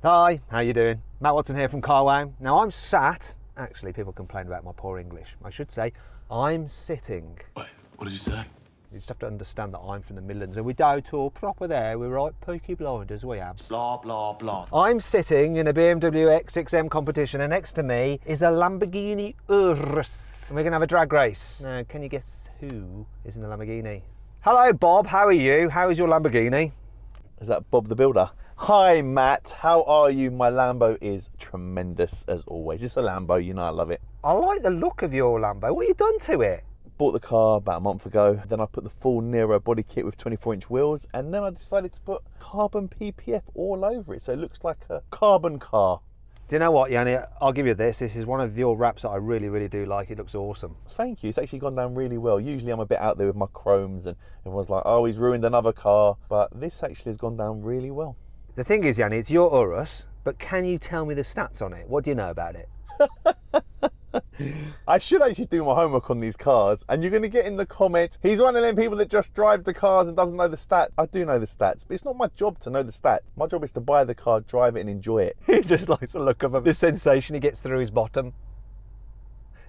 Hi, how you doing? Matt Watson here from carwow. Now I'm sat, actually people complain about my poor English. I should say, I'm sitting. Wait, what did you say? You just have to understand that I'm from the Midlands and we don't talk proper there. We're right Peaky Blinders, we am. Blah, blah, blah. I'm sitting in a BMW X6M competition and next to me is a Lamborghini Urus. And we're going to have a drag race. Now, can you guess who is in the Lamborghini? Hello Bob, how are you? How is your Lamborghini? Is that Bob the Builder? Hi Matt, how are you? My Lambo is tremendous as always. It's a Lambo, you know I love it. I like the look of your Lambo. What have you done to it? Bought the car about a month ago, then I put the full Nero body kit with 24-inch wheels, and then I decided to put carbon PPF all over it, so it looks like a carbon car. Do you know what, Yanni? I'll give you this. This is one of your wraps that I really, really do like. It looks awesome. Thank you. It's actually gone down really well. Usually I'm a bit out there with my chromes and everyone's like, oh, he's ruined another car. But this actually has gone down really well. The thing is, Yanni, it's your Urus, but can you tell me the stats on it? What do you know about it? I should actually do my homework on these cars, and you're going to get in the comments, he's one of them people that just drives the cars and doesn't know the stats. I do know the stats, but it's not my job to know the stats. My job is to buy the car, drive it and enjoy it. He just likes the look of him, the sensation he gets through his bottom.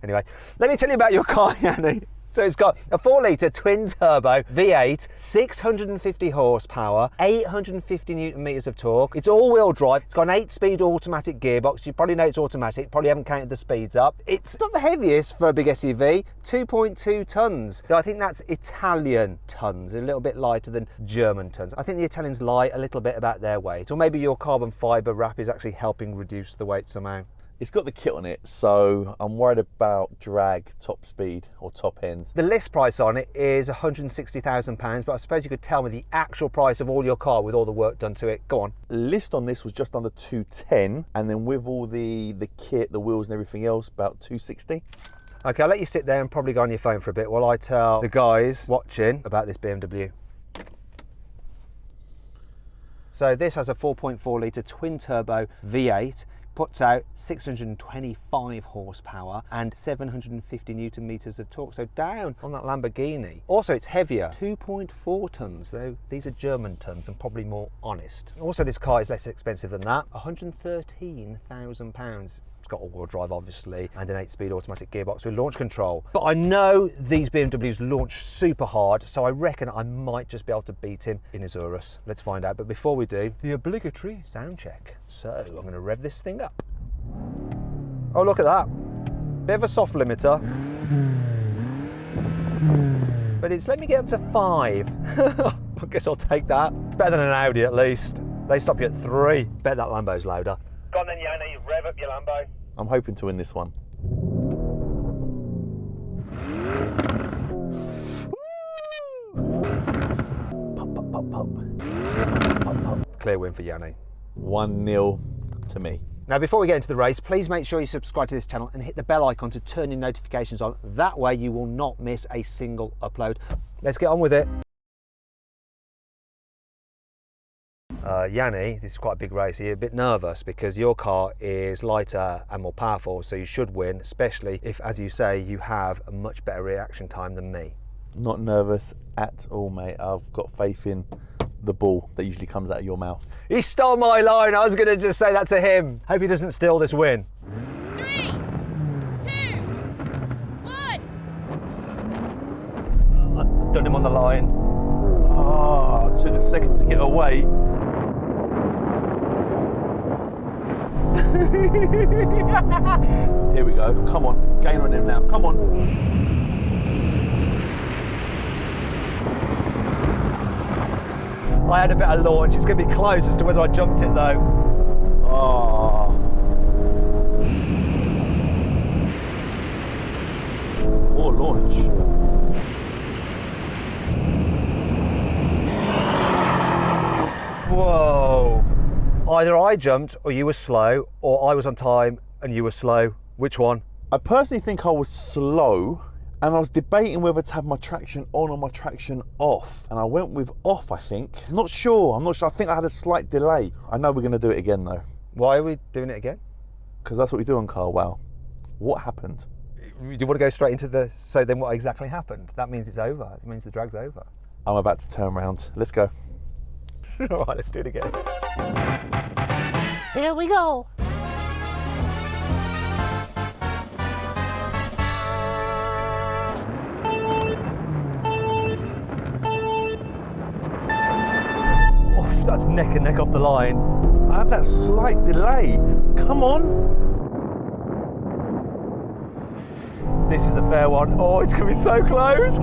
Anyway, let me tell you about your car, Yanni. So it's got a 4-litre twin-turbo V8, 650 horsepower, 850 newton meters of torque. It's all-wheel drive. It's got an 8-speed automatic gearbox. You probably know it's automatic. Probably haven't counted the speeds up. It's not the heaviest for a big SUV, 2.2 tons. Though I think that's Italian tons, a little bit lighter than German tons. I think the Italians lie a little bit about their weight, or maybe your carbon fibre wrap is actually helping reduce the weight somehow. It's got the kit on it, so I'm worried about drag, top speed or top end. The list price on it is £160,000, but I suppose you could tell me the actual price of all your car with all the work done to it. Go on. List on this was just under 210, and then with all the kit, the wheels and everything else, about 260. Okay, I'll let you sit there and probably go on your phone for a bit while I tell the guys watching about this BMW. So this has a 4.4 litre twin turbo V8, puts out 625 horsepower and 750 newton meters of torque, so down on that Lamborghini. Also, it's heavier, 2.4 tons, though these are German tons and probably more honest. Also, this car is less expensive than that, £113,000. It's got all-wheel drive, obviously, and an 8-speed automatic gearbox with launch control. But I know these BMWs launch super hard, so I reckon I might just be able to beat him in his Urus. Let's find out. But before we do, the obligatory sound check. So I'm going to rev this thing up. Oh, look at that. Bit of a soft limiter. But it's let me get up to 5. I guess I'll take that. It's better than an Audi at least. They stop you at 3. Bet that Lambo's louder. Go on then, Yanni, rev up your Lambo. I'm hoping to win this one. Pop, pop, pop, pop. Pop, pop. Clear win for Yanni. 1-0 to me. Now, before we get into the race, please make sure you subscribe to this channel and hit the bell icon to turn your notifications on. That way you will not miss a single upload. Let's get on with it. Yanni, this is quite a big race. You're a bit nervous because your car is lighter and more powerful, so you should win, especially if, as you say, you have a much better reaction time than me. Not nervous at all, mate. I've got faith in the ball that usually comes out of your mouth. He stole my line. I was going to just say that to him. Hope he doesn't steal this win. 3, 2, 1. I've done him on the line. Oh, it took a second to get away. Here we go. Come on. Gain on him now. Come on. I had a bit of launch. It's going to be close as to whether I jumped it though. Oh. Poor launch. Whoa. Either I jumped or you were slow, or I was on time and you were slow. Which one? I personally think I was slow, and I was debating whether to have my traction on or my traction off, and I went with off, I think. I'm not sure. I think I had a slight delay. I know we're going to do it again though. Why are we doing it again? Because that's what we do on carwow. What happened? Do you want to go straight into the, so then what exactly happened? That means it's over. It means the drag's over. I'm about to turn around. Let's go. All right, let's do it again. Here we go. Oh, that's neck and neck off the line. I have that slight delay. Come on. This is a fair one. Oh, it's going to be so close.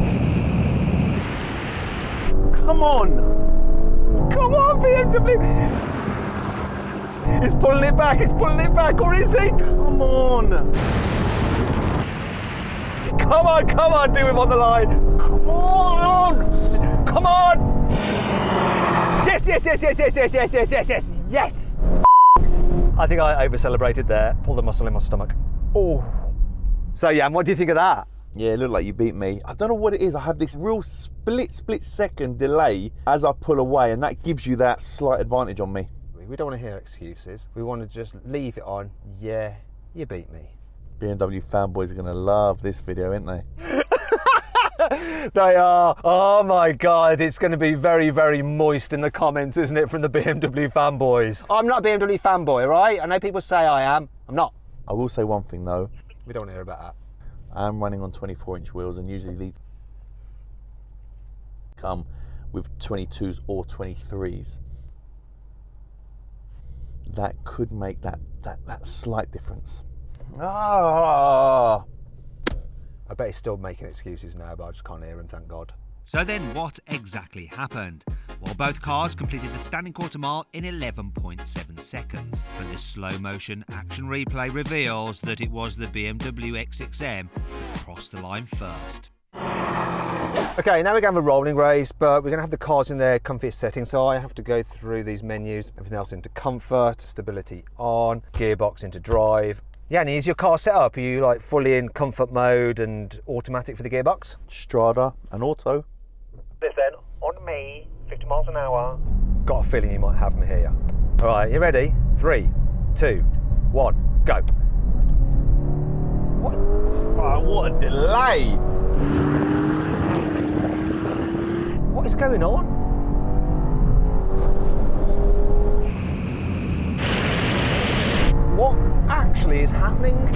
Come on. Come on, BMW. He's pulling it back. He's pulling it back. Or is he? Come on. Come on, come on. Do him on the line. Come on. Come on. Yes, yes, yes, yes, yes, yes, yes, yes, yes, yes, yes. I think I over-celebrated there. Pulled a muscle in my stomach. Oh. So, Jan, what do you think of that? Yeah, it looked like you beat me. I don't know what it is. I have this real split second delay as I pull away, and that gives you that slight advantage on me. We don't want to hear excuses. We want to just leave it on. Yeah, you beat me. BMW fanboys are going to love this video, aren't they? They are. Oh my God, it's going to be very, very moist in the comments, isn't it, from the BMW fanboys? I'm not a BMW fanboy, right? I know people say I am. I'm not. I will say one thing though. We don't want to hear about that. I'm running on 24-inch wheels, and usually these come with 22s or 23s. That could make that slight difference. Ah! I bet he's still making excuses now, but I just can't hear him, thank God. So then what exactly happened? Well, both cars completed the standing quarter mile in 11.7 seconds. But this slow motion action replay reveals that it was the BMW X6M that crossed the line first. Okay, now we're going to have a rolling race, but we're going to have the cars in their comfiest settings, so I have to go through these menus, everything else into comfort, stability on, gearbox into drive. Yanni, is your car set up? Are you like fully in comfort mode and automatic for the gearbox? Strada and auto. Listen, on me, 50 miles an hour. Got a feeling you might have me here. All right, you ready? 3, 2, 1, go. What? Oh, what a delay! What is going on? What actually is happening? In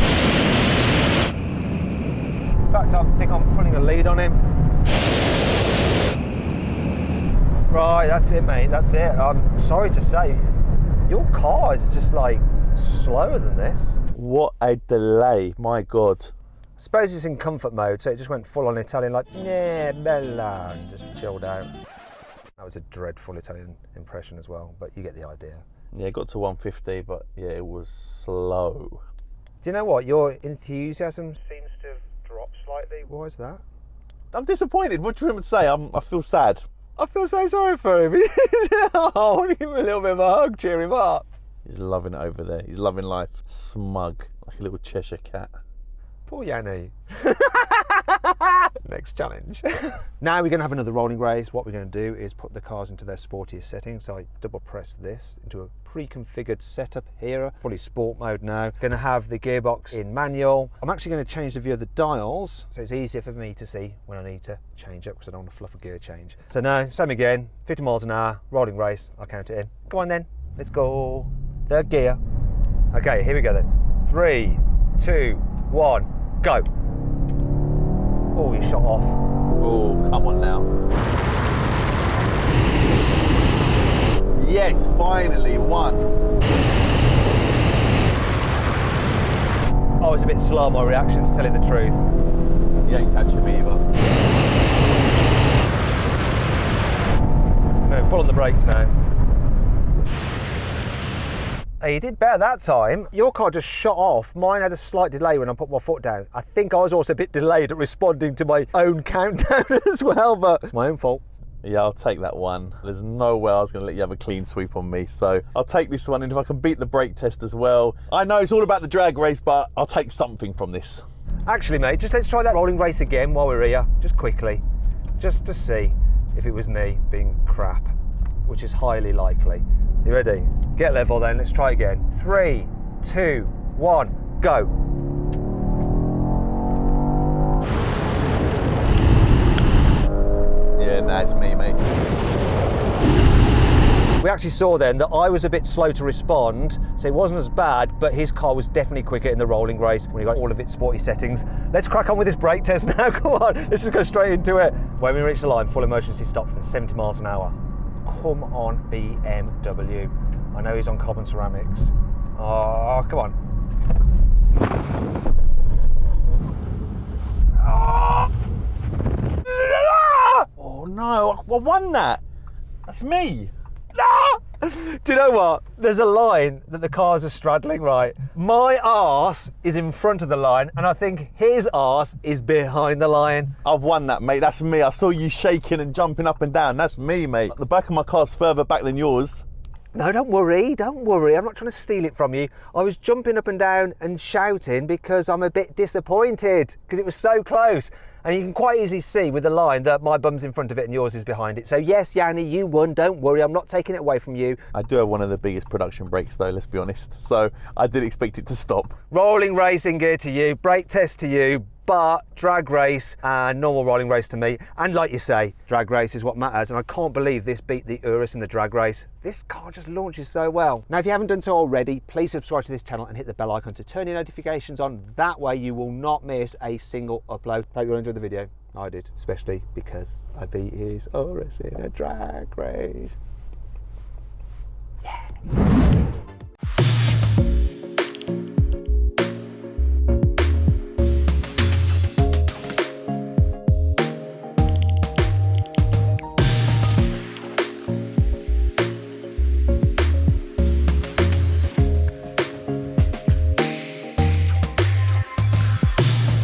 fact, I think I'm putting a lead on him. Right, that's it, mate, that's it. I'm sorry to say, your car is just like slower than this. What a delay, my God. I suppose it's in comfort mode, so it just went full on Italian, like, yeah, bella, and just chilled out. That was a dreadful Italian impression as well, but you get the idea. Yeah, it got to 150, but yeah, it was slow. Do you know what? Your enthusiasm seems to have dropped slightly. Why is that? I'm disappointed. What do you want me to say? I feel sad. I feel so sorry for him. I want to give him a little bit of a hug, cheer him up. He's loving it over there. He's loving life. Smug, like a little Cheshire cat. Poor Yanni. Next challenge. Now we're going to have another rolling race. What we're going to do is put the cars into their sportiest settings. So I double press this into a pre-configured setup here. Fully sport mode now. Going to have the gearbox in manual. I'm actually going to change the view of the dials, so it's easier for me to see when I need to change up, because I don't want to fluff a gear change. So now, same again, 50 miles an hour, rolling race. I'll count it in. Come on then, let's go. Third gear. Okay, here we go then. 3, 2, 1, go. Oh, you shot off. Oh, come on now. Yes, finally, one. I was a bit slow on my reaction, to tell you the truth. You ain't catching me either. No, full on the brakes now. Hey, you did better that time. Your car just shot off. Mine had a slight delay when I put my foot down. I think I was also a bit delayed at responding to my own countdown as well, but it's my own fault. Yeah, I'll take that one. There's no way I was going to let you have a clean sweep on me, so I'll take this one, and if I can beat the brake test as well. I know it's all about the drag race, but I'll take something from this. Actually, mate, just let's try that rolling race again while we're here, just quickly, just to see if it was me being crap, which is highly likely. You ready? Get level then, let's try again. 3, 2, 1, go. Yeah, nah, it's me, mate. We actually saw then that I was a bit slow to respond, so it wasn't as bad, but his car was definitely quicker in the rolling race when he got all of its sporty settings. Let's crack on with this brake test now. Come on, let's just go straight into it. When we reach the line, full emergency stop from 70 miles an hour. Come on, BMW. I know he's on carbon ceramics. Oh, come on. Oh no, I won that. That's me. Do you know what? There's a line that the cars are straddling, right? My arse is in front of the line, and I think his arse is behind the line. I've won that, mate. That's me. I saw you shaking and jumping up and down. That's me, mate. The back of my car's further back than yours. No, don't worry, don't worry. I'm not trying to steal it from you. I was jumping up and down and shouting because I'm a bit disappointed because it was so close. And you can quite easily see with the line that my bum's in front of it and yours is behind it. So yes, Yanni, you won. Don't worry, I'm not taking it away from you. I do have one of the biggest production brakes though, let's be honest. So I did expect it to stop. Rolling racing gear to you, brake test to you, but drag race and normal rolling race to me. And like you say, drag race is what matters. And I can't believe this beat the Urus in the drag race. This car just launches so well. Now, if you haven't done so already, please subscribe to this channel and hit the bell icon to turn your notifications on. That way you will not miss a single upload. Hope you all enjoyed the video. I did, especially because I beat his Urus in a drag race.